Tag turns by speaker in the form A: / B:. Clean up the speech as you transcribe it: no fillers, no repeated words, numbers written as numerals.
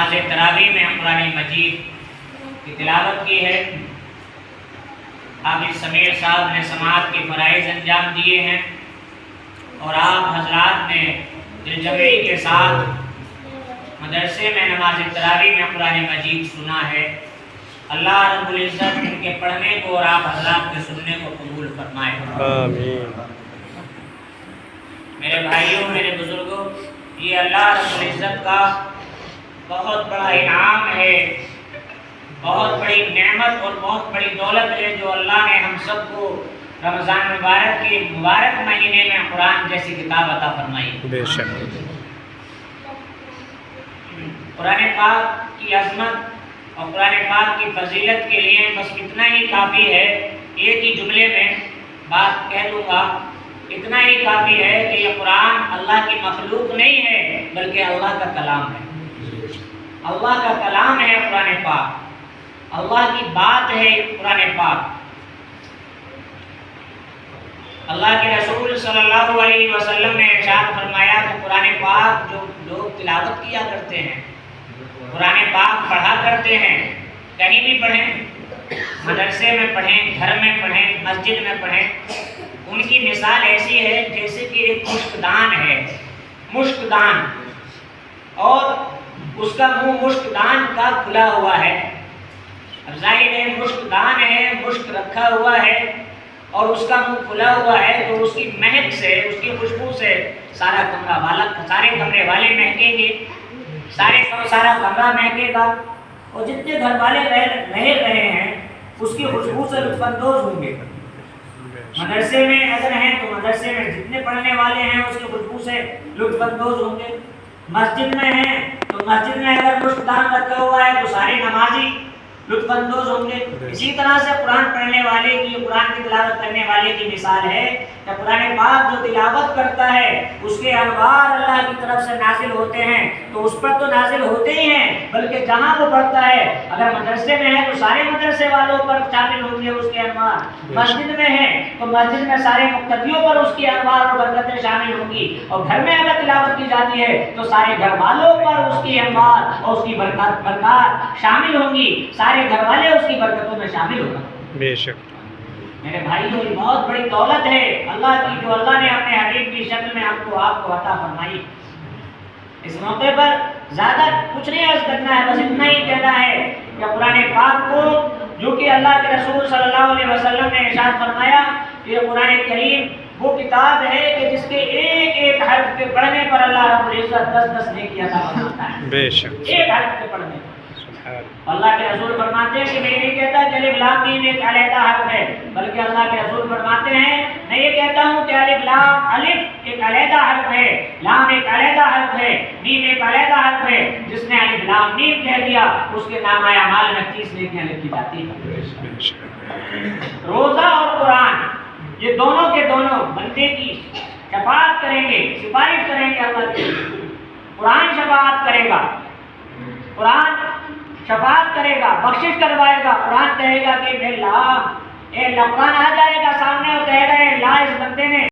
A: نماز تراویح میں قرآن مجید کی تلاوت کی ہے۔ حافظ سمیر صاحب نے سماعت کے فرائض انجام دیے ہیں اور آپ حضرات نے دل جمعی کے ساتھ مدرسے میں نماز تراویح میں قرآن مجید سنا ہے۔ اللہ رب العزت ان کے پڑھنے کو اور آپ حضرات کے سننے کو قبول فرمائے۔
B: آمین۔
A: میرے بھائیوں، میرے بزرگوں، یہ اللہ رب العزت کا بہت بڑا انعام ہے، بہت بڑی نعمت اور بہت بڑی دولت ہے جو اللہ نے ہم سب کو رمضان مبارک کے مبارک مہینے میں قرآن جیسی کتاب عطا فرمائی۔
B: بے شک۔
A: قرآن پاک کی عظمت اور قرآن پاک کی فضیلت کے لیے بس اتنا ہی کافی ہے، ایک ہی جملے میں بات کہہ دوں گا، اتنا ہی کافی ہے کہ یہ قرآن اللہ کی مخلوق نہیں ہے بلکہ اللہ کا کلام ہے۔ اللہ کا کلام ہے قرآن پاک، اللہ کی بات ہے قرآن پاک۔ اللہ کے رسول صلی اللہ علیہ وسلم نے ارشاد فرمایا کہ قرآن پاک جو لوگ تلاوت کیا کرتے ہیں، قرآن پاک پڑھا کرتے ہیں، کہیں بھی پڑھیں، مدرسے میں پڑھیں، گھر میں پڑھیں، مسجد میں پڑھیں، ان کی مثال ایسی ہے جیسے کہ ایک مشک دان ہے، مشک دان، اور اس کا منہ مشک دان کا کھلا ہوا ہے۔ اب ظاہر ہے مشک دان ہے، مشک رکھا ہوا ہے اور اس کا منہ کھلا ہوا ہے تو اس کی مہک سے، اس کی خوشبو سے سارے کمرے والے مہکیں گے، سارا کمرہ مہکے گا، اور جتنے گھر والے رہ رہے ہیں اس کی خوشبو سے لطف اندوز ہوں گے۔ مدرسے میں اگر ہیں تو مدرسے میں جتنے پڑھنے والے ہیں اس کی خوشبو سے لطف اندوز ہوں گے۔ مسجد میں ہیں تو مسجد میں اگر مشک دان رکھا ہوا ہے تو سارے نمازی لطف اندوز ہوں گے۔ اسی طرح سے قرآن پڑھنے والے کی، قرآن کی تلاوت کرنے والے کی مثال ہے کہ قرآن پاک جو تلاوت کرتا ہے اس کے انوار اللہ کی طرف سے نازل ہوتے ہیں، تو اس پر تو نازل ہوتے ہی ہیں بلکہ جہاں وہ پڑھتا ہے، اگر مدرسے میں ہے تو سارے مدرسے والوں پر شامل ہوں گے اس کے انوار، مسجد میں ہے تو مسجد میں سارے مقتدیوں پر اس کی انوار اور برکتیں شامل ہوں گی، اور گھر میں اگر تلاوت کی جاتی ہے تو سارے گھر والوں پر اس کی انوار اور اس کی برکات شامل ہوں گی، سارے گھر والے اس کی برکتوں میں شامل ہوگا۔
B: بے شک۔
A: میرے بھائیوں، یہ بہت بڑی دولت ہے اللہ کی جو اللہ نے اپنے حبیب کی شکل میں آپ کو عطا فرمائی۔ اس موقع پر زیادہ کچھ نہیں عرض کرنا ہے، بس اتنا ہی کہنا ہے کہ قرآن پاک کو، جو کہ اللہ کے رسول صلی اللہ علیہ وسلم نے ارشاد فرمایا کہ قرآن کریم وہ کتاب ہے کہ جس کے ایک ایک حرف کے پڑھنے پر اللہ رب العزت 10 نیکی عطا فرماتا ہے۔
B: بے شک۔
A: ایک حرف کے پڑھنے پر اللہ کے رسول فرماتے ہیں کہ میں نہیں کہتا کہ الف لام میم ایک علیحدہ حرف ہے، بلکہ اللہ کے رسول فرماتے ہیں میں یہ کہتا ہوں کہ الف ایک علیحدہ حرف ہے، لام ایک علیحدہ حرف ہے، میم ایک علیحدہ حرف ہے، جس نے الف لام میم کہہ دیا اس کے نامہ اعمال میں 30 نیکیاں لکھی جاتی ہیں۔ روزہ اور قرآن یہ دونوں کے دونوں بندے کی شفاعت کریں گے، سفارش کریں گے اللہ کی۔ قرآن شفاعت کرے گا، قرآن شفاعت کرے گا، بخشش کروائے گا۔ قرآن کہے گا کہ اے اللہ، قرآن آ جائے گا سامنے اور کہے گا اے اللہ، اس بندے نے